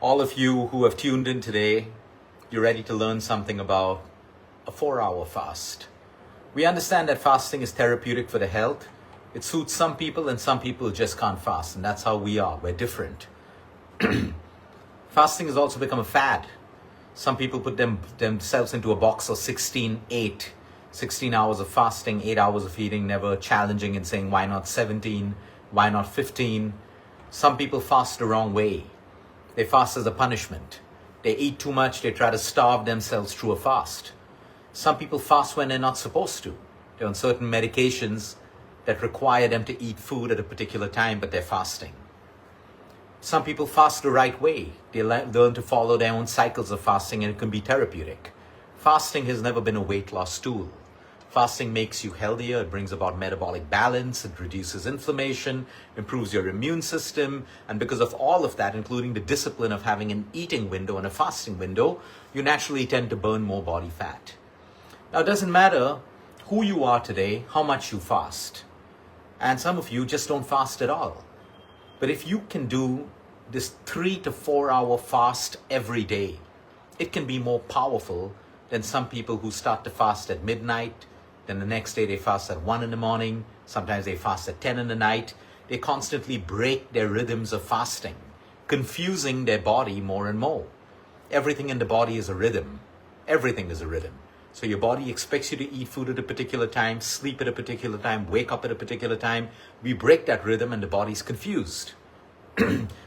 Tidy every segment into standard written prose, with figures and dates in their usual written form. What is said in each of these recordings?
all of you who have tuned in today, you're ready to learn something about a 4-hour fast. We understand that fasting is therapeutic for the health. It suits some people and some people just can't fast, and that's how we are. We're different. Fasting has also become a fad. Some people put themselves into a box of 16-8, 16 hours of fasting, 8 hours of eating, never challenging and saying, why not 17? Why not 15? Some people fast the wrong way. They fast as a punishment. They eat too much, they try to starve themselves through a fast. Some people fast when they're not supposed to. They're on certain medications that require them to eat food at a particular time, but they're fasting. Some people fast the right way. They learn to follow their own cycles of fasting, and it can be therapeutic. Fasting has never been a weight loss tool. Fasting makes you healthier, it brings about metabolic balance, it reduces inflammation, improves your immune system, and because of all of that, including the discipline of having an eating window and a fasting window, you naturally tend to burn more body fat. Now, it doesn't matter who you are today, how much you fast. And some of you just don't fast at all. But if you can do this 3 to 4 hour fast every day, it can be more powerful than some people who start to fast at midnight. Then the next day they fast at 1 in the morning. Sometimes they fast at 10 in the night. They constantly break their rhythms of fasting, confusing their body more and more. Everything in the body is a rhythm. Everything is a rhythm. So your body expects you to eat food at a particular time, sleep at a particular time, wake up at a particular time. We break that rhythm and the body's confused.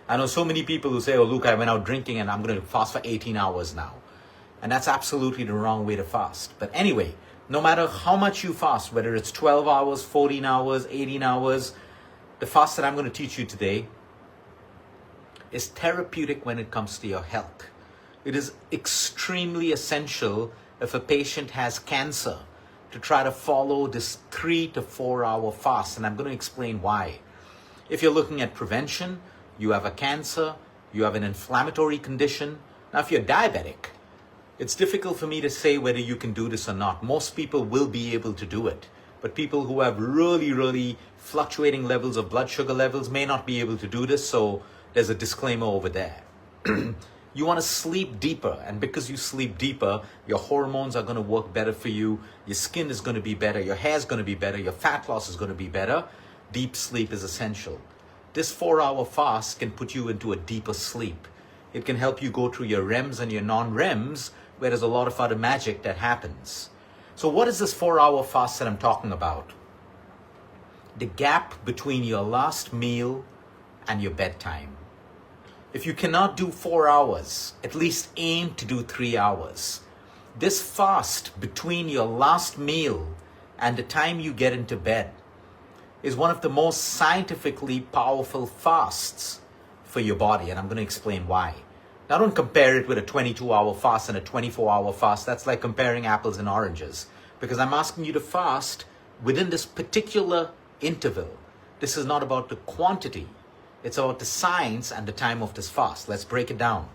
I know so many people who say, oh, Luke, I went out drinking and I'm going to fast for 18 hours now. And that's absolutely the wrong way to fast. But anyway, no matter how much you fast, whether it's 12 hours, 14 hours, 18 hours, the fast that I'm going to teach you today is therapeutic when it comes to your health. It is extremely essential if a patient has cancer to try to follow this 3 to 4 hour fast, and I'm going to explain why. If you're looking at prevention, you have a cancer, you have an inflammatory condition. Now, if you're diabetic, it's difficult for me to say whether you can do this or not. Most people will be able to do it, but people who have really fluctuating levels of blood sugar levels may not be able to do this, so there's a disclaimer over there. You want to sleep deeper, and because you sleep deeper, your hormones are going to work better for you, your skin is going to be better, your hair is going to be better, your fat loss is going to be better. Deep sleep is essential. This 4-hour fast can put you into a deeper sleep. It can help you go through your REMs and your non-REMs, where there's a lot of other magic that happens. So what is this 4-hour fast that I'm talking about? The gap between your last meal and your bedtime. If you cannot do 4 hours, at least aim to do 3 hours. This fast between your last meal and the time you get into bed is one of the most scientifically powerful fasts for your body, and I'm going to explain why. Now, don't compare it with a 22-hour fast and a 24-hour fast. That's like comparing apples and oranges, because I'm asking you to fast within this particular interval. This is not about the quantity. It's about the science and the time of this fast. Let's break it down.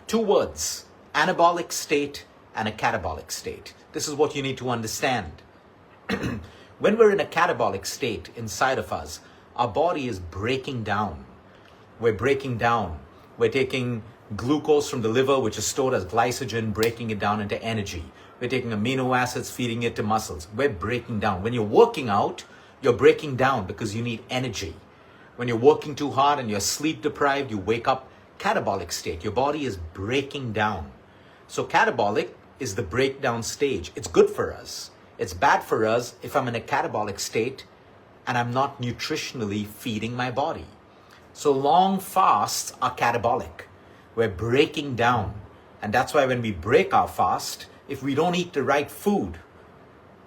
2 words, anabolic state and a catabolic state. This is what you need to understand. When we're in a catabolic state inside of us, our body is breaking down. We're breaking down. We're taking glucose from the liver, which is stored as glycogen, breaking it down into energy. We're taking amino acids, feeding it to muscles. We're breaking down. When you're working out, you're breaking down because you need energy. When you're working too hard and you're sleep deprived, you wake up catabolic state. Your body is breaking down. So catabolic is the breakdown stage. It's good for us. It's bad for us if I'm in a catabolic state and I'm not nutritionally feeding my body. So long fasts are catabolic. We're breaking down. And that's why when we break our fast, if we don't eat the right food,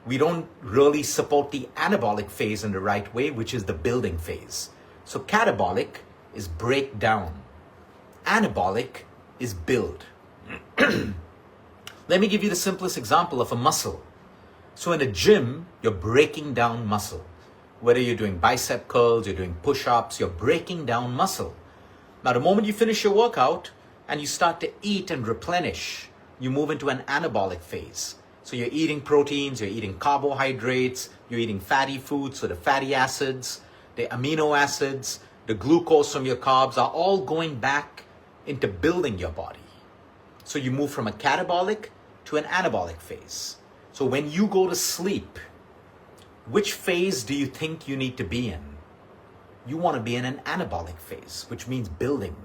we don't really support the anabolic phase in the right way, which is the building phase. So catabolic is break down. Anabolic is build. Let me give you the simplest example of a muscle. So in a gym, you're breaking down muscle. Whether you're doing bicep curls, you're doing push-ups, you're breaking down muscle. Now, the moment you finish your workout and you start to eat and replenish, you move into an anabolic phase. So you're eating proteins, you're eating carbohydrates, you're eating fatty foods, so the fatty acids, the amino acids, the glucose from your carbs are all going back into building your body. So you move from a catabolic to an anabolic phase. So when you go to sleep, which phase do you think you need to be in? You want to be in an anabolic phase, which means building.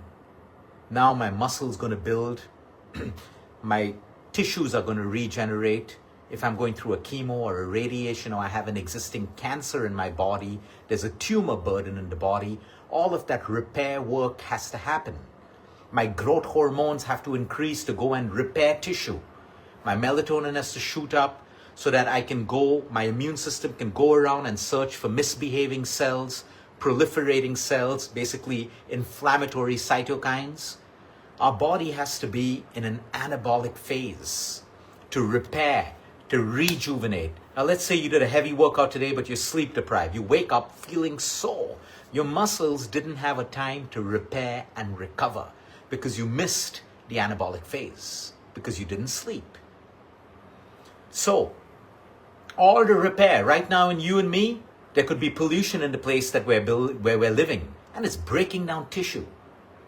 Now my muscle's going to build, my tissues are going to regenerate. If I'm going through a chemo or a radiation, or I have an existing cancer in my body, there's a tumor burden in the body, all of that repair work has to happen. My growth hormones have to increase to go and repair tissue. My melatonin has to shoot up so that my immune system can go around and search for misbehaving cells, proliferating cells, basically inflammatory cytokines. Our body has to be in an anabolic phase to repair, to rejuvenate. Now let's say you did a heavy workout today, but you're sleep deprived. You wake up feeling sore. Your muscles didn't have a time to repair and recover because you missed the anabolic phase, because you didn't sleep. So, all the repair, right now in you and me, there could be pollution in the place that where we're living, and it's breaking down tissue.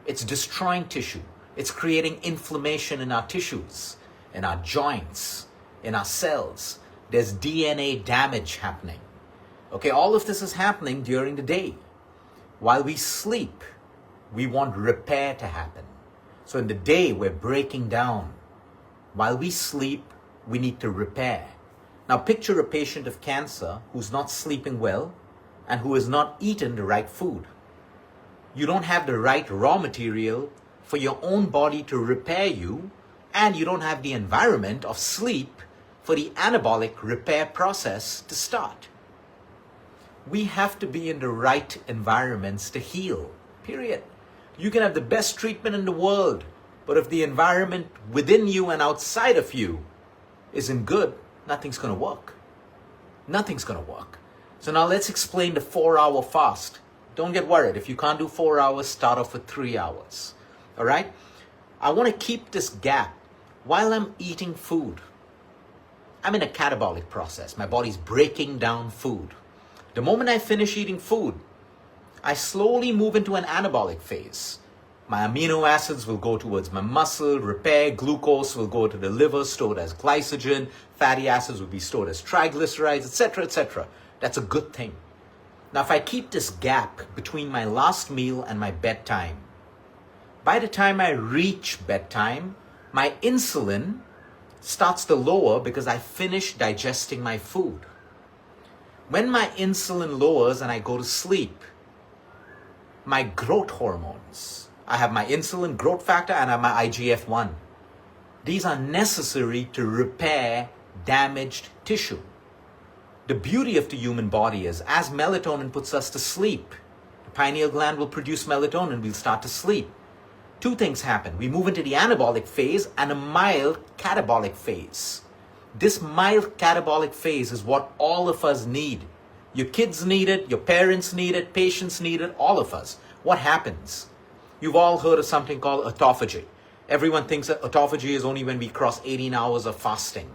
It's destroying tissue. It's creating inflammation in our tissues, in our joints, in our cells. There's DNA damage happening. Okay, all of this is happening during the day. While we sleep, we want repair to happen. So in the day, we're breaking down. While we sleep, we need to repair. Now picture a patient of cancer who's not sleeping well and who has not eaten the right food. You don't have the right raw material for your own body to repair you, and you don't have the environment of sleep for the anabolic repair process to start. We have to be in the right environments to heal, period. You can have the best treatment in the world, but if the environment within you and outside of you isn't good, nothing's going to work. Nothing's going to work. So now let's explain the 4-hour fast. Don't get worried. If you can't do 4 hours, start off with 3 hours. All right? I want to keep this gap while I'm eating food. I'm in a catabolic process. My body's breaking down food. The moment I finish eating food, I slowly move into an anabolic phase. My amino acids will go towards my muscle, repair, glucose will go to the liver, stored as glycogen, fatty acids will be stored as triglycerides, etc., etc. That's a good thing. Now, if I keep this gap between my last meal and my bedtime, by the time I reach bedtime, my insulin starts to lower because I finish digesting my food. When my insulin lowers and I go to sleep, my growth hormones, I have my insulin growth factor and I have my IGF-1. These are necessary to repair damaged tissue. The beauty of the human body is, as melatonin puts us to sleep, the pineal gland will produce melatonin, we'll start to sleep. Two things happen. We move into the anabolic phase and a mild catabolic phase. This mild catabolic phase is what all of us need. Your kids need it, your parents need it, patients need it, all of us. What happens? You've all heard of something called autophagy. Everyone thinks that autophagy is only when we cross 18 hours of fasting.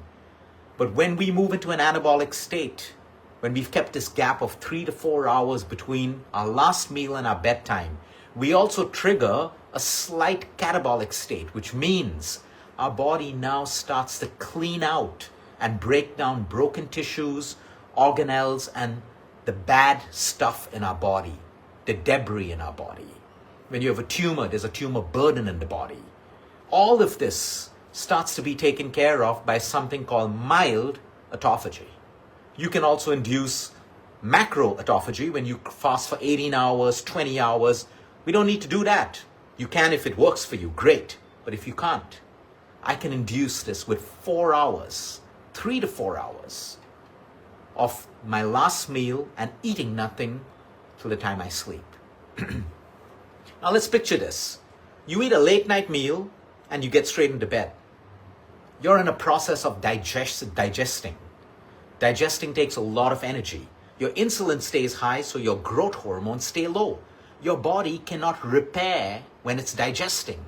But when we move into an anabolic state, when we've kept this gap of 3 to 4 hours between our last meal and our bedtime, we also trigger a slight catabolic state, which means our body now starts to clean out and break down broken tissues, organelles, and the bad stuff in our body, the debris in our body. When you have a tumor, there's a tumor burden in the body. All of this starts to be taken care of by something called mild autophagy. You can also induce macro autophagy when you fast for 18 hours, 20 hours. We don't need to do that. You can if it works for you, great. But if you can't, I can induce this with 4 hours, 3 to 4 hours of my last meal and eating nothing till the time I sleep. Now let's picture this. You eat a late night meal and you get straight into bed. You're in a process of digesting. Digesting takes a lot of energy. Your insulin stays high, so your growth hormones stay low. Your body cannot repair when it's digesting.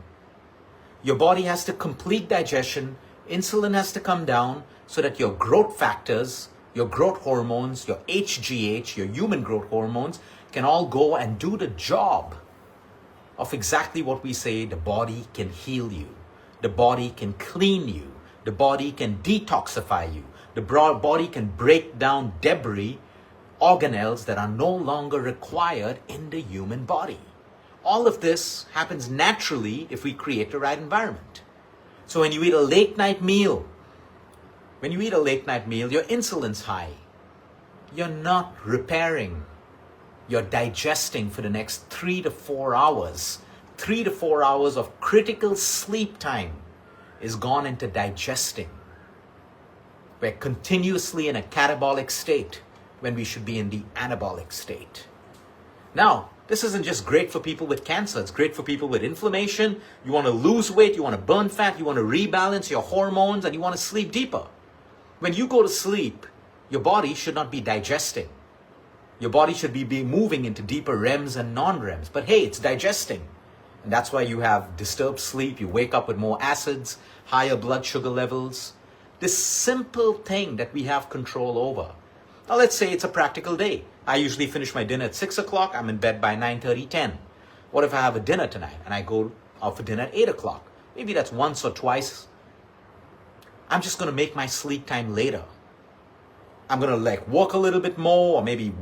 Your body has to complete digestion. Insulin has to come down so that your growth factors, your growth hormones, your HGH, your human growth hormones, can all go and do the job of exactly what we say. The body can heal you. The body can clean you. The body can detoxify you. The body can break down debris, organelles that are no longer required in the human body. All of this happens naturally if we create the right environment. So when you eat a late night meal, your insulin's high. You're not repairing. You're digesting for the next 3 to 4 hours. 3 to 4 hours of critical sleep time is gone into digesting. We're continuously in a catabolic state when we should be in the anabolic state. Now, this isn't just great for people with cancer. It's great for people with inflammation. You want to lose weight, you want to burn fat, you want to rebalance your hormones, and you want to sleep deeper. When you go to sleep, your body should not be digesting. Your body should be moving into deeper REMs and non-REMs. But hey, it's digesting. And that's why you have disturbed sleep. You wake up with more acids, higher blood sugar levels. This simple thing that we have control over. Now let's say it's a practical day. I usually finish my dinner at 6 o'clock. I'm in bed by 9:30, 10. What if I have a dinner tonight and I go out for dinner at 8 o'clock? Maybe that's once or twice. I'm just going to make my sleep time later. I'm going to work a little bit more or maybe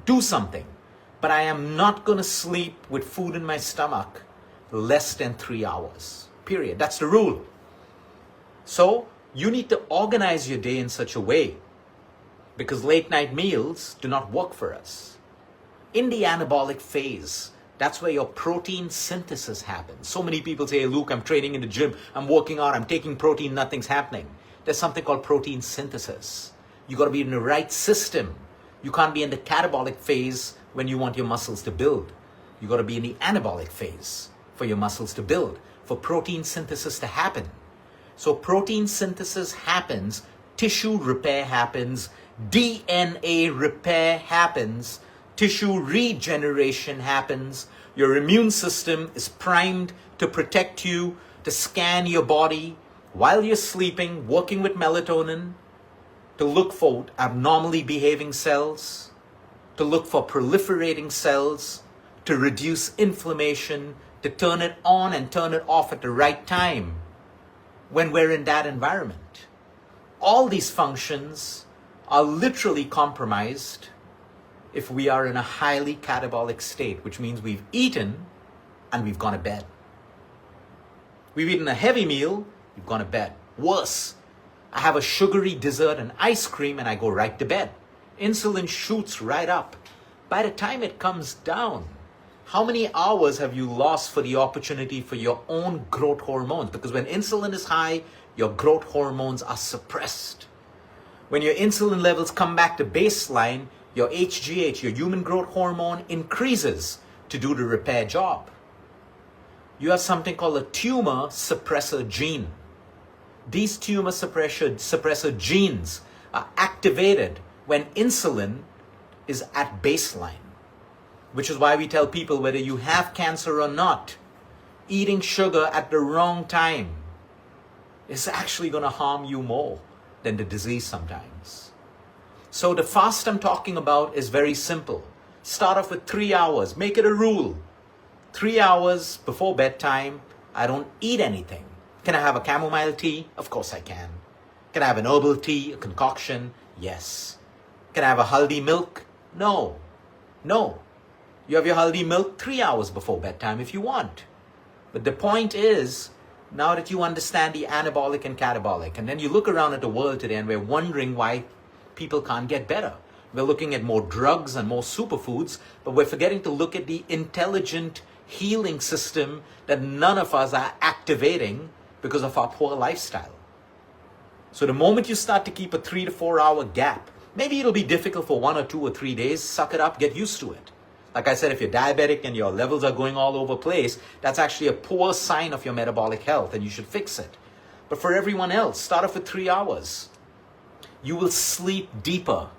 do something. But I am not going to sleep with food in my stomach less than 3 hours. Period. That's the rule. So you need to organize your day in such a way, because late night meals do not work for us. In the anabolic phase, that's where your protein synthesis happens. So many people say, hey, Luke, I'm training in the gym, I'm working out, I'm taking protein, nothing's happening. There's something called protein synthesis. You got to be in the right system. You can't be in the catabolic phase when you want your muscles to build. You got to be in the anabolic phase for your muscles to build, for protein synthesis to happen. So protein synthesis happens, tissue repair happens, DNA repair happens, tissue regeneration happens, your immune system is primed to protect you, to scan your body while you're sleeping, working with melatonin, to look for abnormally behaving cells, to look for proliferating cells, to reduce inflammation, to turn it on and turn it off at the right time when we're in that environment. All these functions are literally compromised if we are in a highly catabolic state, which means we've eaten and we've gone to bed. We've eaten a heavy meal, we've gone to bed. Worse, I have a sugary dessert and ice cream and I go right to bed. Insulin shoots right up. By the time it comes down, how many hours have you lost for the opportunity for your own growth hormones? Because when insulin is high, your growth hormones are suppressed. When your insulin levels come back to baseline, your HGH, your human growth hormone, increases to do the repair job. You have something called a tumor suppressor gene. These tumor suppressor genes are activated when insulin is at baseline, which is why we tell people whether you have cancer or not, eating sugar at the wrong time is actually going to harm you more than the disease sometimes. So the fast I'm talking about is very simple. Start off with 3 hours. Make it a rule. 3 hours before bedtime, I don't eat anything. Can I have a chamomile tea? Of course I can. Can I have an herbal tea, a concoction? Yes. Can I have a haldi milk? No. No. You have your haldi milk 3 hours before bedtime if you want. But the point is, now that you understand the anabolic and catabolic, and then you look around at the world today and we're wondering why people can't get better. We're looking at more drugs and more superfoods, but we're forgetting to look at the intelligent healing system that none of us are activating because of our poor lifestyle. So the moment you start to keep a 3 to 4 hour gap, maybe it'll be difficult for 1 or 2 or 3 days, suck it up, get used to it. Like I said, if you're diabetic and your levels are going all over the place, that's actually a poor sign of your metabolic health and you should fix it. But for everyone else, start off with 3 hours. You will sleep deeper.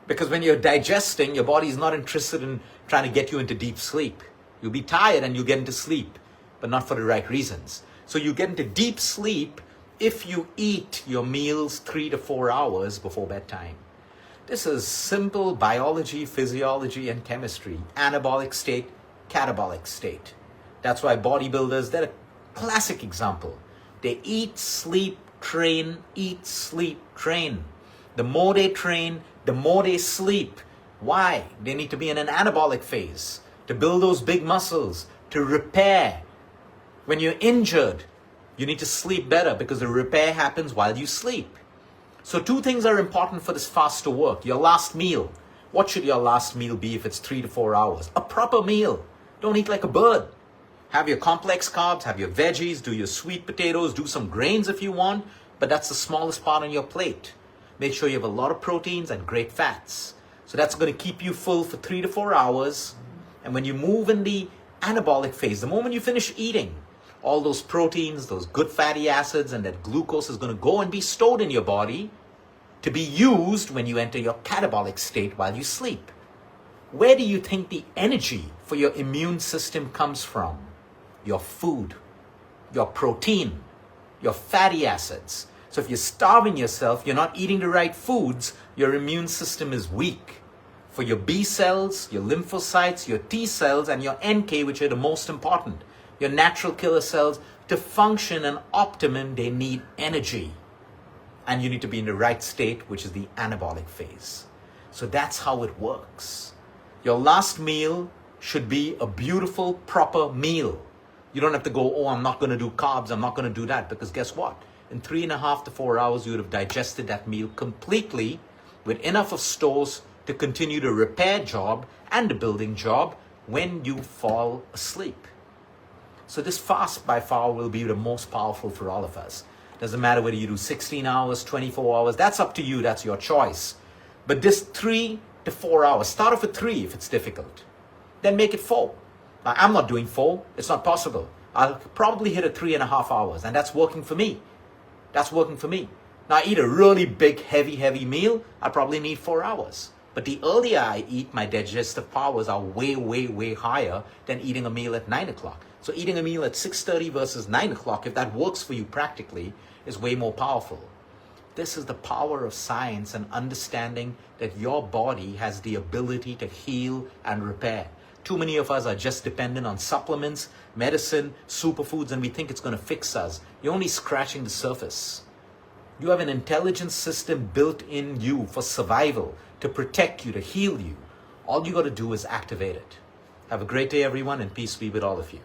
Because when you're digesting, your body is not interested in trying to get you into deep sleep. You'll be tired and you'll get into sleep, but not for the right reasons. So you get into deep sleep if you eat your meals 3 to 4 hours before bedtime. This is simple biology, physiology, and chemistry. Anabolic state, catabolic state. That's why bodybuilders, they're a classic example. They eat, sleep, train, eat, sleep, train. The more they train, the more they sleep. Why? They need to be in an anabolic phase to build those big muscles, to repair. When you're injured, you need to sleep better because the repair happens while you sleep. So 2 things are important for this fast to work. Your last meal. What should your last meal be if it's 3 to 4 hours? A proper meal. Don't eat like a bird. Have your complex carbs, have your veggies, do your sweet potatoes, do some grains if you want, but that's the smallest part on your plate. Make sure you have a lot of proteins and great fats. So that's going to keep you full for 3 to 4 hours. And when you move in the anabolic phase, the moment you finish eating, all those proteins, those good fatty acids, and that glucose is going to go and be stored in your body to be used when you enter your catabolic state while you sleep. Where do you think the energy for your immune system comes from? Your food, your protein, your fatty acids. So if you're starving yourself, you're not eating the right foods, your immune system is weak. For your B cells, your lymphocytes, your T cells, and your NK, which are the most important, your natural killer cells, to function in optimum, they need energy. And you need to be in the right state, which is the anabolic phase. So that's how it works. Your last meal should be a beautiful, proper meal. You don't have to go, oh, I'm not going to do carbs, I'm not going to do that, because guess what? In 3.5 to 4 hours, you would have digested that meal completely with enough of stores to continue the repair job and the building job when you fall asleep. So this fast by far will be the most powerful for all of us. Doesn't matter whether you do 16 hours, 24 hours, that's up to you, that's your choice. But this 3 to 4 hours, start off with 3 if it's difficult. Then make it 4. Now, I'm not doing 4, it's not possible. I'll probably hit a 3.5 hours, and that's working for me. That's working for me. Now, I eat a really big, heavy meal, I probably need 4 hours. But the earlier I eat, my digestive powers are way higher than eating a meal at 9 o'clock. So eating a meal at 6:30 versus 9 o'clock, if that works for you practically, is way more powerful. This is the power of science and understanding that your body has the ability to heal and repair. Too many of us are just dependent on supplements, medicine, superfoods, and we think it's going to fix us. You're only scratching the surface. You have an intelligence system built in you for survival, to protect you, to heal you. All you got to do is activate it. Have a great day, everyone, and peace be with all of you.